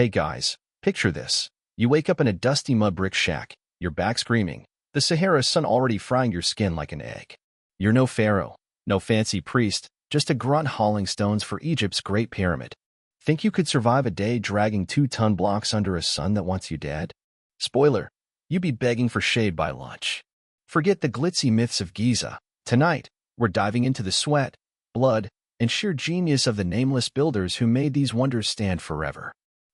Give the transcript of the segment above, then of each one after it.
Hey guys, picture this. You wake up in a dusty mud brick shack, your back screaming, the Sahara sun already frying your skin like an egg. You're no pharaoh, no fancy priest, just a grunt hauling stones for Egypt's Great Pyramid. Think you could survive a day dragging 2-ton blocks under a sun that wants you dead? Spoiler, you'd be begging for shade by lunch. Forget the glitzy myths of Giza. Tonight, we're diving into the sweat, blood, and sheer genius of the nameless builders who made these wonders stand forever.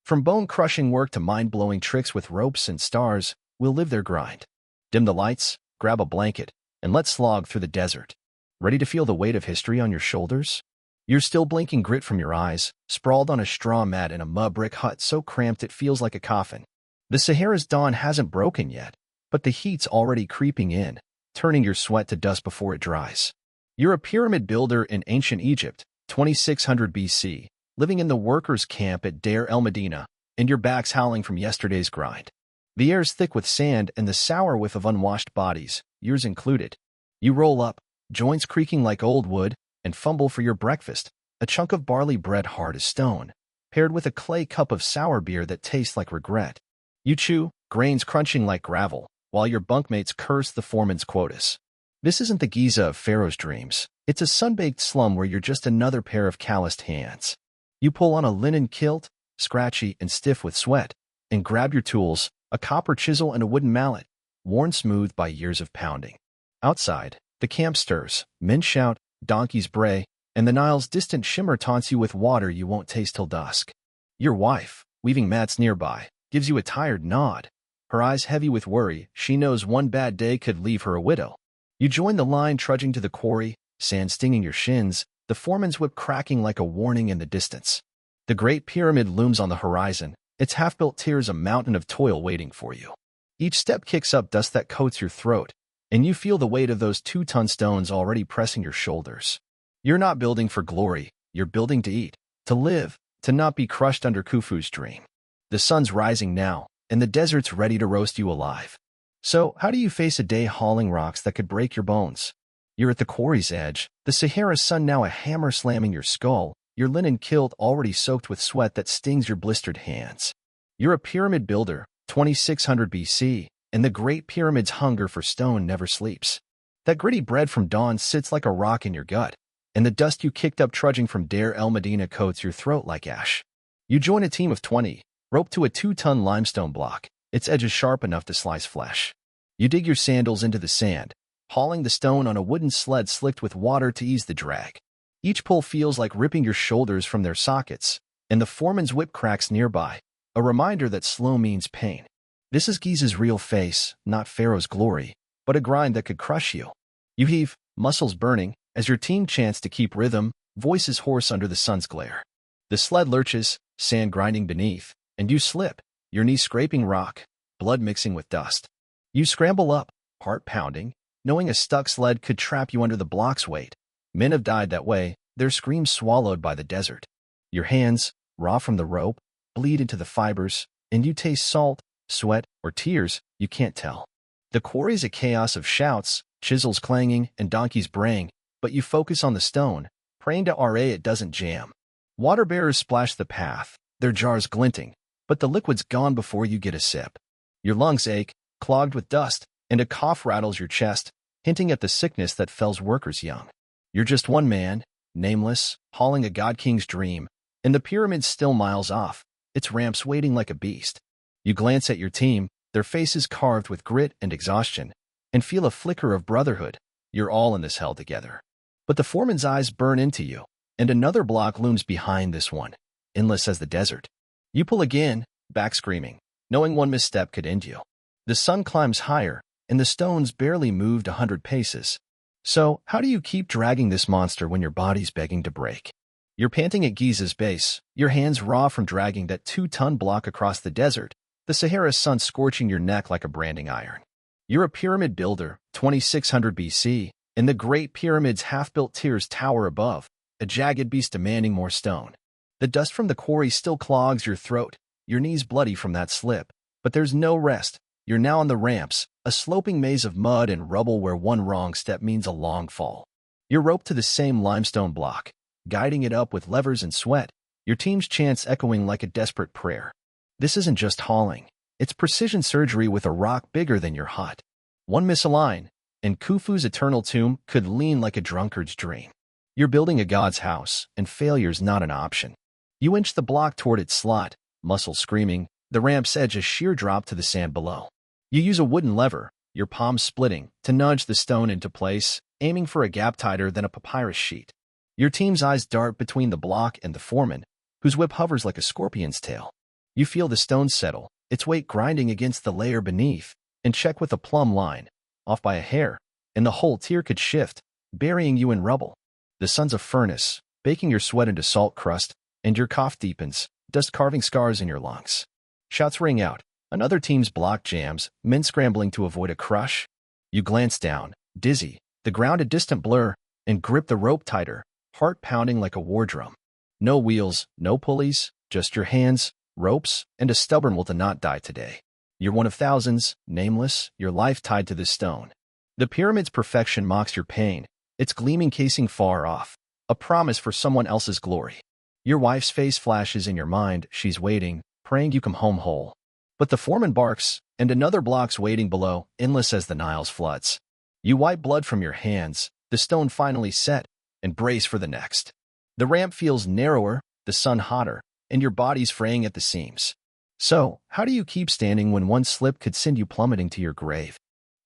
From bone-crushing work to mind-blowing tricks with ropes and stars, we'll live their grind. Dim the lights, grab a blanket, and let's slog through the desert. Ready to feel the weight of history on your shoulders? You're still blinking grit from your eyes, sprawled on a straw mat in a mud brick hut so cramped it feels like a coffin. The Sahara's dawn hasn't broken yet, but the heat's already creeping in, turning your sweat to dust before it dries. You're a pyramid builder in ancient Egypt, 2600 BC, living in the workers' camp at Deir el-Medina, and your back's howling from yesterday's grind. The air's thick with sand and the sour whiff of unwashed bodies, yours included. You roll up, joints creaking like old wood, and fumble for your breakfast, a chunk of barley bread hard as stone, paired with a clay cup of sour beer that tastes like regret. You chew, grains crunching like gravel, while your bunkmates curse the foreman's quotas. This isn't the Giza of Pharaoh's dreams. It's a sun-baked slum where you're just another pair of calloused hands. You pull on a linen kilt, scratchy and stiff with sweat, and grab your tools, a copper chisel and a wooden mallet, worn smooth by years of pounding. Outside, the camp stirs, men shout, donkeys bray, and the Nile's distant shimmer taunts you with water you won't taste till dusk. Your wife, weaving mats nearby, gives you a tired nod. Her eyes heavy with worry, she knows one bad day could leave her a widow. You join the line trudging to the quarry, sand stinging your shins, the foreman's whip cracking like a warning in the distance. The Great Pyramid looms on the horizon, its half-built tiers a mountain of toil waiting for you. Each step kicks up dust that coats your throat, and you feel the weight of those 2-ton stones already pressing your shoulders. You're not building for glory, you're building to eat, to live, to not be crushed under Khufu's dream. The sun's rising now, and the desert's ready to roast you alive. So, how do you face a day hauling rocks that could break your bones? You're at the quarry's edge, the Sahara's sun now a hammer slamming your skull, your linen kilt already soaked with sweat that stings your blistered hands. You're a pyramid builder, 2600 BC, and the Great Pyramid's hunger for stone never sleeps. That gritty bread from dawn sits like a rock in your gut, and the dust you kicked up trudging from Deir el-Medina coats your throat like ash. You join a team of 20, roped to a 2-ton limestone block, its edges sharp enough to slice flesh. You dig your sandals into the sand, hauling the stone on a wooden sled slicked with water to ease the drag. Each pull feels like ripping your shoulders from their sockets, and the foreman's whip cracks nearby, a reminder that slow means pain. This is Giza's real face, not Pharaoh's glory, but a grind that could crush you. You heave, muscles burning, as your team chants to keep rhythm, voices hoarse under the sun's glare. The sled lurches, sand grinding beneath, and you slip, your knees scraping rock, blood mixing with dust. You scramble up, heart pounding, knowing a stuck sled could trap you under the block's weight. Men have died that way, their screams swallowed by the desert. Your hands, raw from the rope, bleed into the fibers, and you taste salt, sweat, or tears, you can't tell. The quarry's a chaos of shouts, chisels clanging, and donkeys braying, but you focus on the stone, praying to Ra it doesn't jam. Water bearers splash the path, their jars glinting, but the liquid's gone before you get a sip. Your lungs ache, clogged with dust, and a cough rattles your chest, hinting at the sickness that fells workers young. You're just one man, nameless, hauling a god-king's dream, and the pyramid's still miles off, its ramps waiting like a beast. You glance at your team, their faces carved with grit and exhaustion, and feel a flicker of brotherhood. You're all in this hell together. But the foreman's eyes burn into you, and another block looms behind this one, endless as the desert. You pull again, back screaming, knowing one misstep could end you. The sun climbs higher, and the stones barely moved 100 paces. So, how do you keep dragging this monster when your body's begging to break? You're panting at Giza's base, your hands raw from dragging that 2-ton block across the desert, the Sahara's sun scorching your neck like a branding iron. You're a pyramid builder, 2600 BC, and the Great Pyramid's half-built tiers tower above, a jagged beast demanding more stone. The dust from the quarry still clogs your throat, your knees bloody from that slip, but there's no rest. You're now on the ramps, a sloping maze of mud and rubble where one wrong step means a long fall. You're roped to the same limestone block, guiding it up with levers and sweat, your team's chants echoing like a desperate prayer. This isn't just hauling. It's precision surgery with a rock bigger than your hut. One misaligned, and Khufu's eternal tomb could lean like a drunkard's dream. You're building a god's house, and failure's not an option. You inch the block toward its slot, muscles screaming, the ramp's edge a sheer drop to the sand below. You use a wooden lever, your palms splitting, to nudge the stone into place, aiming for a gap tighter than a papyrus sheet. Your team's eyes dart between the block and the foreman, whose whip hovers like a scorpion's tail. You feel the stone settle, its weight grinding against the layer beneath, and check with a plumb line, off by a hair, and the whole tier could shift, burying you in rubble. The sun's a furnace, baking your sweat into salt crust, and your cough deepens, dust carving scars in your lungs. Shouts ring out. Another team's block jams, men scrambling to avoid a crush. You glance down, dizzy, the ground a distant blur, and grip the rope tighter, heart pounding like a war drum. No wheels, no pulleys, just your hands, ropes, and a stubborn will to not die today. You're one of thousands, nameless, your life tied to this stone. The pyramid's perfection mocks your pain, its gleaming casing far off, a promise for someone else's glory. Your wife's face flashes in your mind, she's waiting, praying you come home whole. But the foreman barks, and another block's waiting below, endless as the Nile's floods. You wipe blood from your hands, the stone finally set, and brace for the next. The ramp feels narrower, the sun hotter, and your body's fraying at the seams. So, how do you keep standing when one slip could send you plummeting to your grave?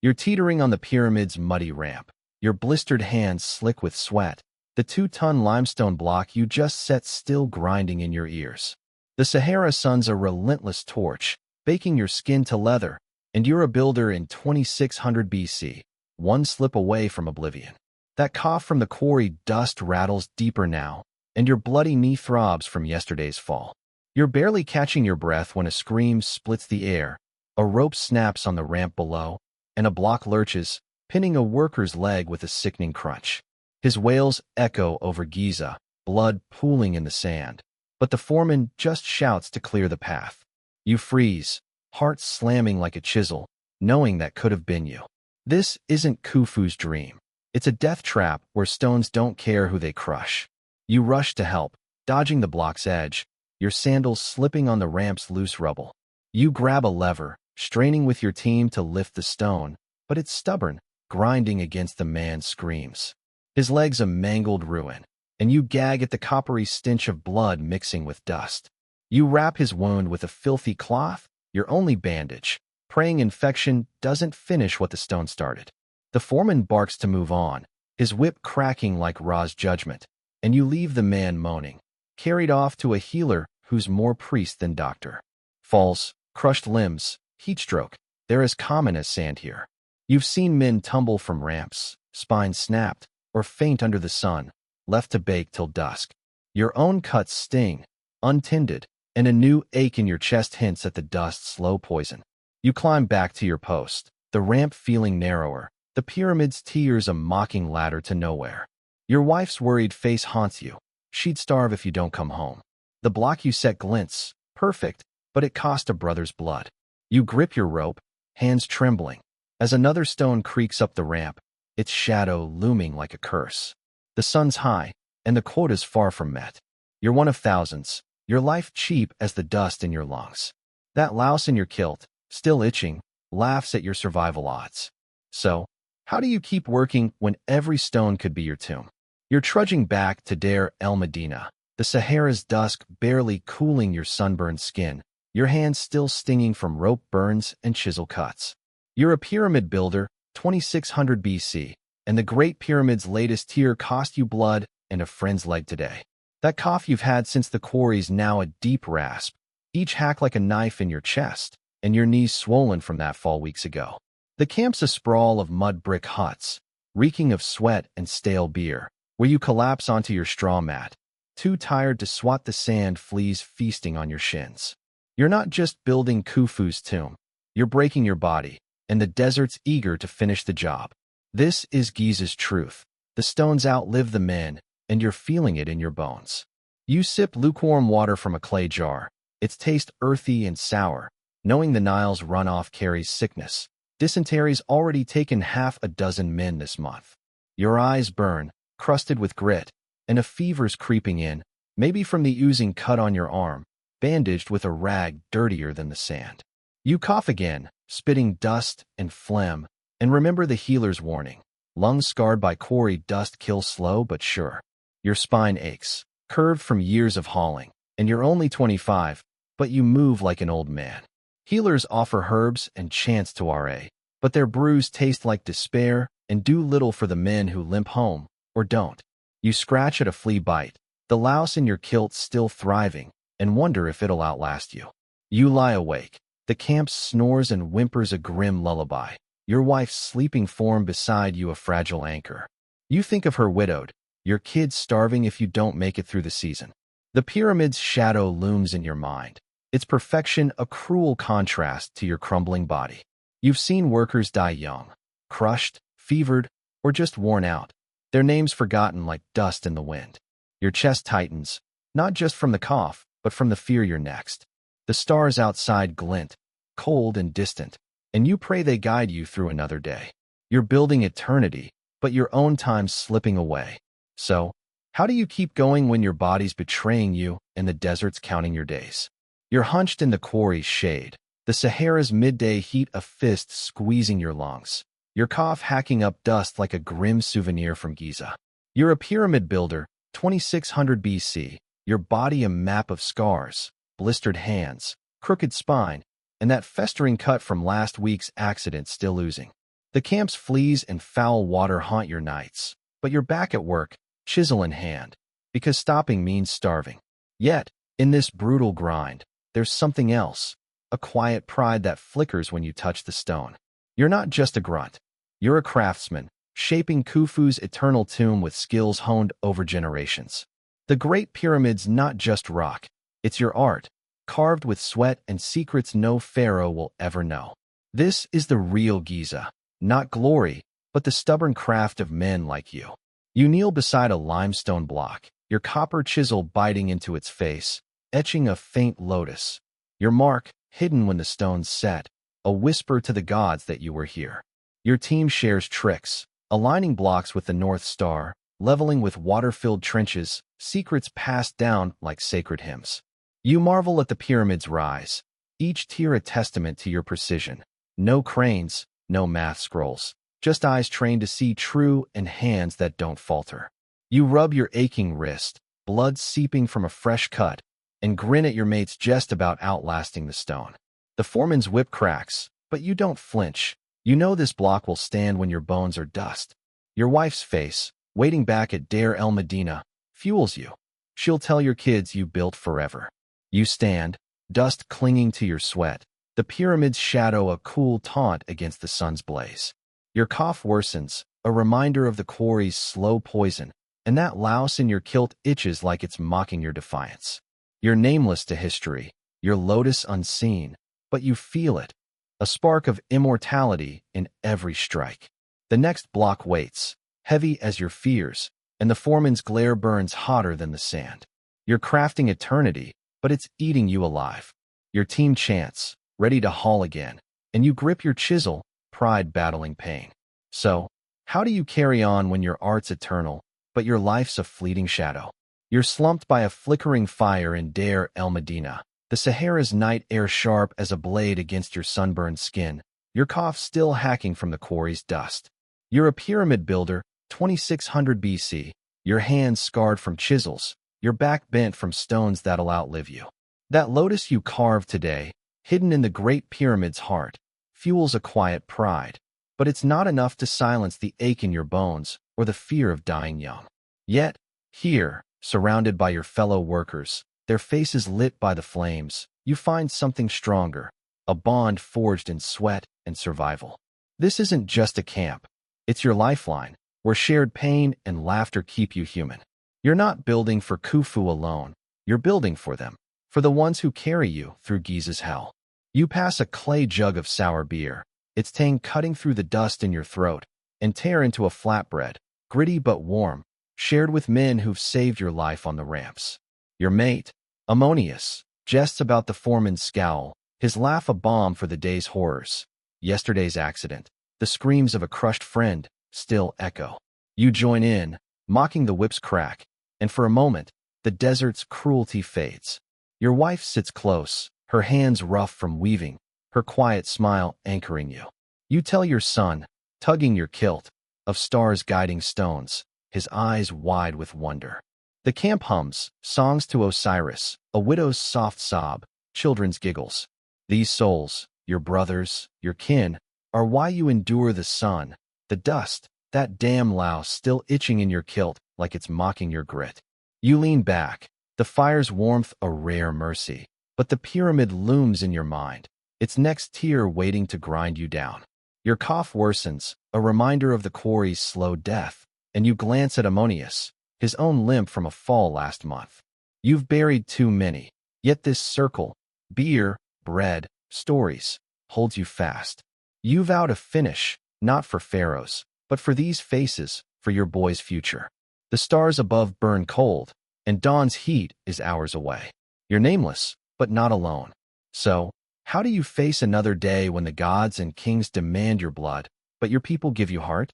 You're teetering on the pyramid's muddy ramp, your blistered hands slick with sweat, the 2-ton limestone block you just set still grinding in your ears. The Sahara sun's a relentless torch, baking your skin to leather, and you're a builder in 2600 BC, one slip away from oblivion. That cough from the quarry dust rattles deeper now, and your bloody knee throbs from yesterday's fall. You're barely catching your breath when a scream splits the air, a rope snaps on the ramp below, and a block lurches, pinning a worker's leg with a sickening crunch. His wails echo over Giza, blood pooling in the sand, but the foreman just shouts to clear the path. You freeze, heart slamming like a chisel, knowing that could have been you. This isn't Khufu's dream. It's a death trap where stones don't care who they crush. You rush to help, dodging the block's edge, your sandals slipping on the ramp's loose rubble. You grab a lever, straining with your team to lift the stone, but it's stubborn, grinding against the man's screams. His leg's a mangled ruin, and you gag at the coppery stench of blood mixing with dust. You wrap his wound with a filthy cloth, your only bandage, praying infection doesn't finish what the stone started. The foreman barks to move on, his whip cracking like Ra's judgment, and you leave the man moaning, carried off to a healer who's more priest than doctor. Falls, crushed limbs, heat stroke, they're as common as sand here. You've seen men tumble from ramps, spines snapped, or faint under the sun, left to bake till dusk. Your own cuts sting, untended, and a new ache in your chest hints at the dust's slow poison. You climb back to your post, the ramp feeling narrower, the pyramid's tiers a mocking ladder to nowhere. Your wife's worried face haunts you. She'd starve if you don't come home. The block you set glints, perfect, but it cost a brother's blood. You grip your rope, hands trembling, as another stone creaks up the ramp, its shadow looming like a curse. The sun's high, and the quota's far from met. You're one of thousands, your life cheap as the dust in your lungs. That louse in your kilt, still itching, laughs at your survival odds. So, how do you keep working when every stone could be your tomb? You're trudging back to Deir el Medina, the Sahara's dusk barely cooling your sunburned skin, your hands still stinging from rope burns and chisel cuts. You're a pyramid builder, 2600 BC, and the Great Pyramid's latest tier cost you blood and a friend's leg today. That cough you've had since the quarry's now a deep rasp, each hack like a knife in your chest, and your knees swollen from that fall weeks ago. The camp's a sprawl of mud brick huts, reeking of sweat and stale beer, where you collapse onto your straw mat, too tired to swat the sand fleas feasting on your shins. You're not just building Khufu's tomb, you're breaking your body, and the desert's eager to finish the job. This is Giza's truth. The stones outlive the men, and you're feeling it in your bones. You sip lukewarm water from a clay jar, its taste earthy and sour, knowing the Nile's runoff carries sickness. Dysentery's already taken half a dozen men this month. Your eyes burn, crusted with grit, and a fever's creeping in, maybe from the oozing cut on your arm, bandaged with a rag dirtier than the sand. You cough again, spitting dust and phlegm, and remember the healer's warning. Lungs scarred by quarry dust kill slow but sure. Your spine aches, curved from years of hauling, and you're only 25, but you move like an old man. Healers offer herbs and chants to RA, but their brews taste like despair and do little for the men who limp home, or don't. You scratch at a flea bite, the louse in your kilt still thriving, and wonder if it'll outlast you. You lie awake. The camp snores and whimpers a grim lullaby, your wife's sleeping form beside you a fragile anchor. You think of her widowed, your kids starving if you don't make it through the season. The pyramid's shadow looms in your mind, its perfection a cruel contrast to your crumbling body. You've seen workers die young, crushed, fevered, or just worn out, their names forgotten like dust in the wind. Your chest tightens, not just from the cough, but from the fear you're next. The stars outside glint, cold and distant, and you pray they guide you through another day. You're building eternity, but your own time's slipping away. So, how do you keep going when your body's betraying you and the desert's counting your days? You're hunched in the quarry's shade, the Sahara's midday heat a fist squeezing your lungs, your cough hacking up dust like a grim souvenir from Giza. You're a pyramid builder, 2600 BC, your body a map of scars, blistered hands, crooked spine, and that festering cut from last week's accident still oozing. The camp's fleas and foul water haunt your nights, but you're back at work, chisel in hand, because stopping means starving. Yet, in this brutal grind, there's something else, a quiet pride that flickers when you touch the stone. You're not just a grunt. You're a craftsman, shaping Khufu's eternal tomb with skills honed over generations. The Great Pyramid's not just rock, it's your art, carved with sweat and secrets no pharaoh will ever know. This is the real Giza, not glory, but the stubborn craft of men like you. You kneel beside a limestone block, your copper chisel biting into its face, etching a faint lotus. Your mark, hidden when the stones set, a whisper to the gods that you were here. Your team shares tricks, aligning blocks with the North Star, leveling with water-filled trenches, secrets passed down like sacred hymns. You marvel at the pyramid's rise, each tier a testament to your precision. No cranes, no math scrolls, just eyes trained to see true and hands that don't falter. You rub your aching wrist, blood seeping from a fresh cut, and grin at your mate's jest about outlasting the stone. The foreman's whip cracks, but you don't flinch. You know this block will stand when your bones are dust. Your wife's face, waiting back at Deir el Medina, fuels you. She'll tell your kids you built forever. You stand, dust clinging to your sweat, the pyramid's shadow a cool taunt against the sun's blaze. Your cough worsens, a reminder of the quarry's slow poison, and that louse in your kilt itches like it's mocking your defiance. You're nameless to history, your lotus unseen, but you feel it, a spark of immortality in every strike. The next block waits, heavy as your fears, and the foreman's glare burns hotter than the sand. You're crafting eternity, but it's eating you alive. Your team chants, ready to haul again, and you grip your chisel, pride battling pain. So, how do you carry on when your art's eternal, but your life's a fleeting shadow? You're slumped by a flickering fire in Deir el Medina, the Sahara's night air sharp as a blade against your sunburned skin, your cough still hacking from the quarry's dust. You're a pyramid builder, 2600 BC, your hands scarred from chisels, your back bent from stones that'll outlive you. That lotus you carved today, hidden in the Great Pyramid's heart, fuels a quiet pride, but it's not enough to silence the ache in your bones or the fear of dying young. Yet, here, surrounded by your fellow workers, their faces lit by the flames, you find something stronger, a bond forged in sweat and survival. This isn't just a camp, it's your lifeline, where shared pain and laughter keep you human. You're not building for Khufu alone, you're building for them, for the ones who carry you through Giza's hell. You pass a clay jug of sour beer, its tang cutting through the dust in your throat, and tear into a flatbread, gritty but warm, shared with men who've saved your life on the ramps. Your mate, Ammonius, jests about the foreman's scowl, his laugh a balm for the day's horrors. Yesterday's accident, the screams of a crushed friend, still echo. You join in, mocking the whip's crack, and for a moment, the desert's cruelty fades. Your wife sits close, her hands rough from weaving, her quiet smile anchoring you. You tell your son, tugging your kilt, of stars guiding stones, his eyes wide with wonder. The camp hums, songs to Osiris, a widow's soft sob, children's giggles. These souls, your brothers, your kin, are why you endure the sun, the dust, that damn louse still itching in your kilt like it's mocking your grit. You lean back, the fire's warmth a rare mercy, but the pyramid looms in your mind, its next tear waiting to grind you down. Your cough worsens, a reminder of the quarry's slow death, and you glance at Ammonius, his own limp from a fall last month. You've buried too many, yet this circle, beer, bread, stories, holds you fast. You vow to finish, not for pharaohs, but for these faces, for your boy's future. The stars above burn cold, and dawn's heat is hours away. You're nameless, but not alone. So, how do you face another day when the gods and kings demand your blood, but your people give you heart?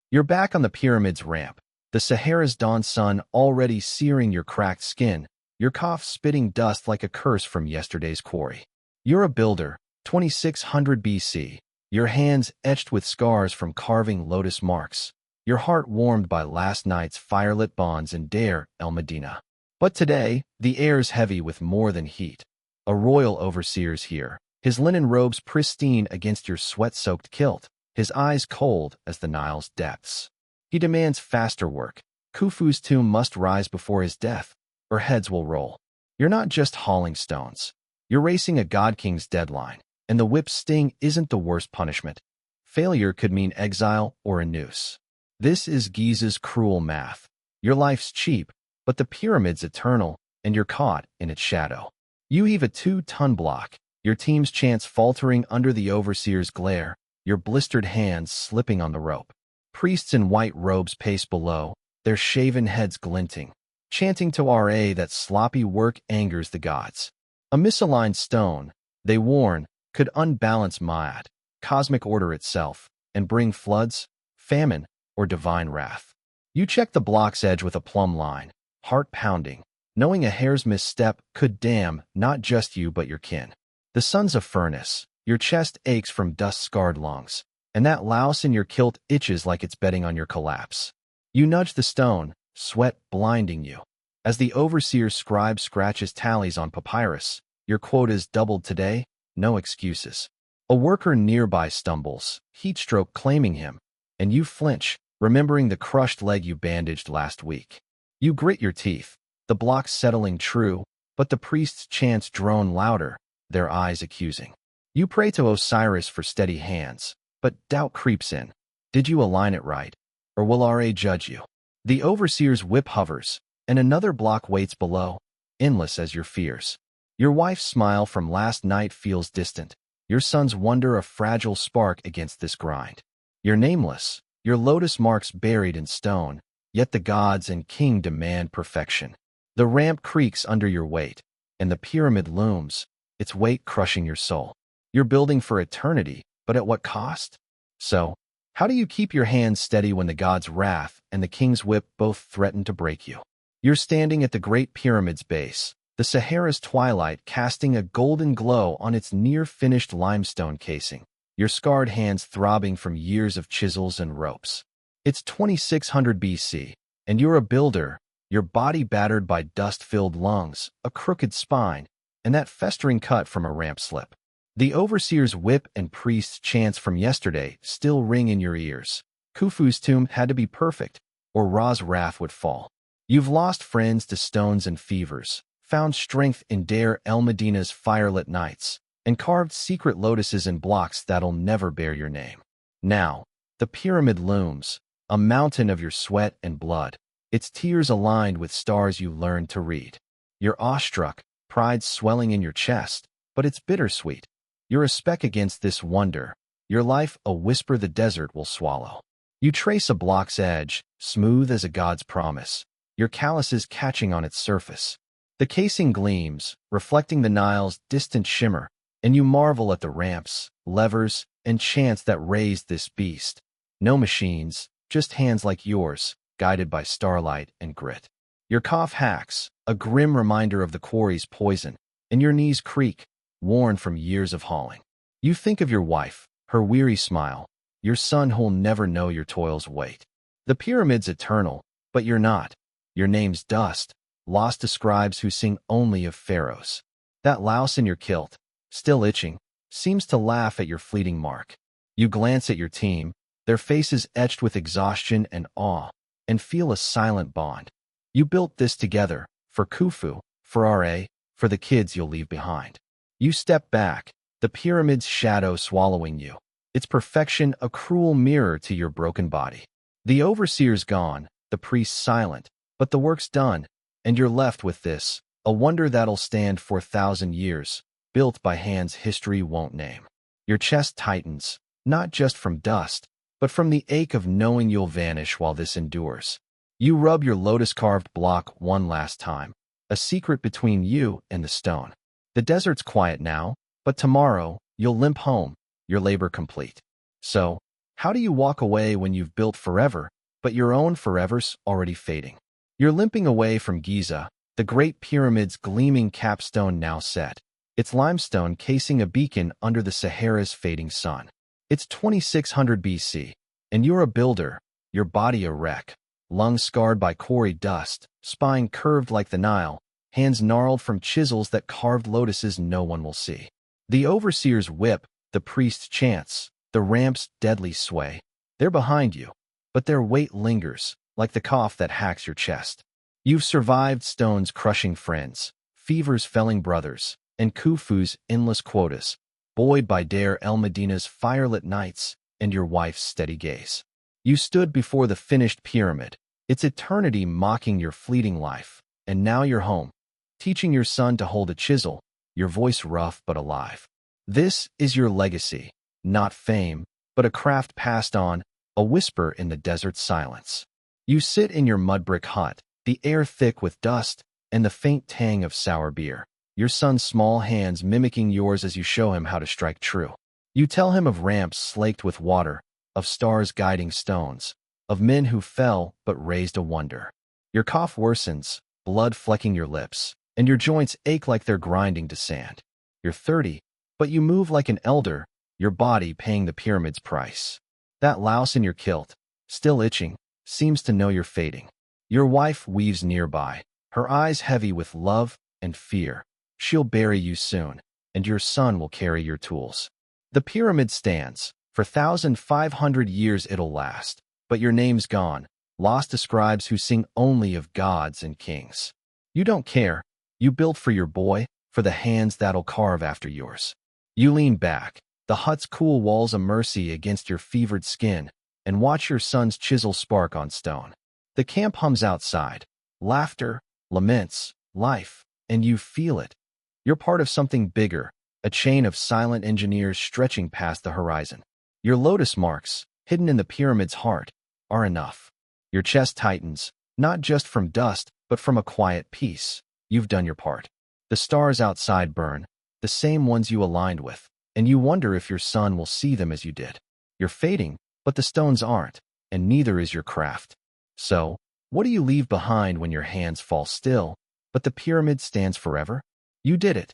You're back on the pyramid's ramp, the Sahara's dawn sun already searing your cracked skin, your cough spitting dust like a curse from yesterday's quarry. You're a builder, 2600 BC, your hands etched with scars from carving lotus marks, your heart warmed by last night's firelit bonds in Deir el-Medina. But today, the air's heavy with more than heat. A royal overseer's here, his linen robes pristine against your sweat-soaked kilt, his eyes cold as the Nile's depths. He demands faster work. Khufu's tomb must rise before his death, or heads will roll. You're not just hauling stones. You're racing a god-king's deadline, and the whip's sting isn't the worst punishment. Failure could mean exile or a noose. This is Giza's cruel math. Your life's cheap, but the pyramid's eternal, and you're caught in its shadow. You heave a 2-ton block, your team's chance faltering under the overseer's glare, your blistered hands slipping on the rope. Priests in white robes pace below, their shaven heads glinting, chanting to Ra that sloppy work angers the gods. A misaligned stone, they warn, could unbalance Ma'at, cosmic order itself, and bring floods, famine, or divine wrath. You check the block's edge with a plumb line, heart pounding, knowing a hair's misstep could damn not just you but your kin. The sun's a furnace, your chest aches from dust-scarred lungs, and that louse in your kilt itches like it's betting on your collapse. You nudge the stone, sweat blinding you. As the overseer's scribe scratches tallies on papyrus, your quota's doubled today, no excuses. A worker nearby stumbles, heatstroke claiming him, and you flinch, remembering the crushed leg you bandaged last week. You grit your teeth, the block's settling true, but the priest's chants drone louder, their eyes accusing. You pray to Osiris for steady hands, but doubt creeps in. Did you align it right? Or will Ra judge you? The overseer's whip hovers, and another block waits below, endless as your fears. Your wife's smile from last night feels distant, your son's wonder a fragile spark against this grind. You're nameless, your lotus marks buried in stone, yet the gods and king demand perfection. The ramp creaks under your weight, and the pyramid looms, its weight crushing your soul. You're building for eternity, but at what cost? So, how do you keep your hands steady when the god's wrath and the king's whip both threaten to break you? You're standing at the Great Pyramid's base, the Sahara's twilight casting a golden glow on its near-finished limestone casing, your scarred hands throbbing from years of chisels and ropes. It's 2600 BC, and you're a builder, your body battered by dust-filled lungs, a crooked spine, and that festering cut from a ramp slip. The overseer's whip and priest's chants from yesterday still ring in your ears. Khufu's tomb had to be perfect, or Ra's wrath would fall. You've lost friends to stones and fevers, found strength in Deir el-Medina's firelit nights, and carved secret lotuses in blocks that'll never bear your name. Now, the pyramid looms, a mountain of your sweat and blood, its tears aligned with stars you learned to read. You're awestruck, pride swelling in your chest, but it's bittersweet. You're a speck against this wonder, your life a whisper the desert will swallow. You trace a block's edge, smooth as a god's promise, your calluses catching on its surface. The casing gleams, reflecting the Nile's distant shimmer, and you marvel at the ramps, levers, and chants that raised this beast. No machines, just hands like yours, guided by starlight and grit. Your cough hacks, a grim reminder of the quarry's poison, and your knees creak, worn from years of hauling. You think of your wife, her weary smile, your son who'll never know your toil's weight. The pyramid's eternal, but you're not. Your name's dust, lost to scribes who sing only of pharaohs. That louse in your kilt, still itching, seems to laugh at your fleeting mark. You glance at your team, their faces etched with exhaustion and awe, and feel a silent bond. You built this together, for Khufu, for Ra, for the kids you'll leave behind. You step back, the pyramid's shadow swallowing you, its perfection a cruel mirror to your broken body. The overseer's gone, the priest silent, but the work's done, and you're left with this, a wonder that'll stand for 1,000 years, built by hands history won't name. Your chest tightens, not just from dust, but from the ache of knowing you'll vanish while this endures. You rub your lotus-carved block one last time, a secret between you and the stone. The desert's quiet now, but tomorrow, you'll limp home, your labor complete. So, how do you walk away when you've built forever, but your own forever's already fading? You're limping away from Giza, the Great Pyramid's gleaming capstone now set, its limestone casing a beacon under the Sahara's fading sun. It's 2600 BC, and you're a builder, your body a wreck, lungs scarred by quarry dust, spine curved like the Nile, hands gnarled from chisels that carved lotuses no one will see. The overseer's whip, the priest's chants, the ramp's deadly sway, they're behind you, but their weight lingers, like the cough that hacks your chest. You've survived stone's crushing friends, fever's felling brothers, and Khufu's endless quotas, buoyed by Deir el-Medina's firelit nights and your wife's steady gaze. You stood before the finished pyramid, its eternity mocking your fleeting life, and now you're home, teaching your son to hold a chisel, your voice rough but alive. This is your legacy, not fame, but a craft passed on, a whisper in the desert's silence. You sit in your mud-brick hut, the air thick with dust and the faint tang of sour beer, your son's small hands mimicking yours as you show him how to strike true. You tell him of ramps slaked with water, of stars guiding stones, of men who fell but raised a wonder. Your cough worsens, blood flecking your lips, and your joints ache like they're grinding to sand. You're 30, but you move like an elder, your body paying the pyramid's price. That louse in your kilt, still itching, seems to know you're fading. Your wife weaves nearby, her eyes heavy with love and fear. She'll bury you soon, and your son will carry your tools. The pyramid stands. For 1,500 years it'll last, but your name's gone, lost to scribes who sing only of gods and kings. You don't care. You built for your boy, for the hands that'll carve after yours. You lean back, the hut's cool walls a mercy against your fevered skin, and watch your son's chisel spark on stone. The camp hums outside. Laughter, laments, life, and you feel it. You're part of something bigger, a chain of silent engineers stretching past the horizon. Your lotus marks, hidden in the pyramid's heart, are enough. Your chest tightens, not just from dust, but from a quiet peace. You've done your part. The stars outside burn, the same ones you aligned with, and you wonder if your son will see them as you did. You're fading, but the stones aren't, and neither is your craft. So, what do you leave behind when your hands fall still, but the pyramid stands forever? You did it.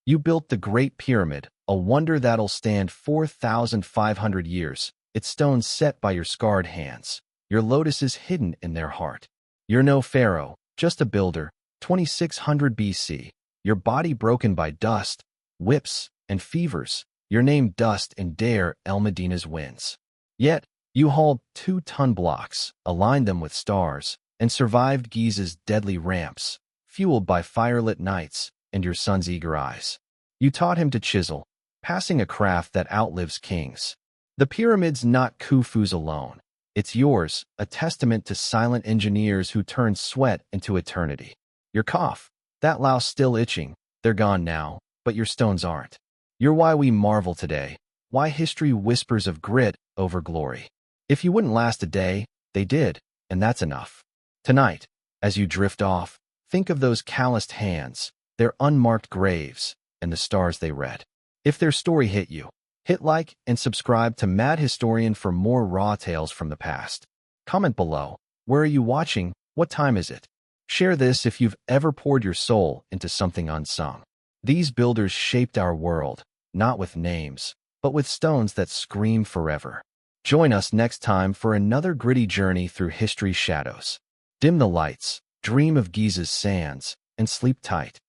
You built the Great Pyramid, a wonder that'll stand 4,500 years, its stones set by your scarred hands, your lotuses hidden in their heart. You're no pharaoh, just a builder, 2600 BC, your body broken by dust, whips, and fevers, your name dust in Deir el-Medina's winds. Yet, you hauled 2-ton blocks, aligned them with stars, and survived Giza's deadly ramps, fueled by firelit nights and your son's eager eyes. You taught him to chisel, passing a craft that outlives kings. The pyramid's not Khufu's alone. It's yours, a testament to silent engineers who turned sweat into eternity. Your cough, that louse still itching, they're gone now, but your stones aren't. You're why we marvel today, why history whispers of grit over glory. If you wouldn't last a day, they did, and that's enough. Tonight, as you drift off, think of those calloused hands, their unmarked graves, and the stars they read. If their story hit you, hit like and subscribe to Mad Historian for more raw tales from the past. Comment below, where are you watching, what time is it? Share this if you've ever poured your soul into something unsung. These builders shaped our world, not with names, but with stones that scream forever. Join us next time for another gritty journey through history's shadows. Dim the lights, dream of Giza's sands, and sleep tight.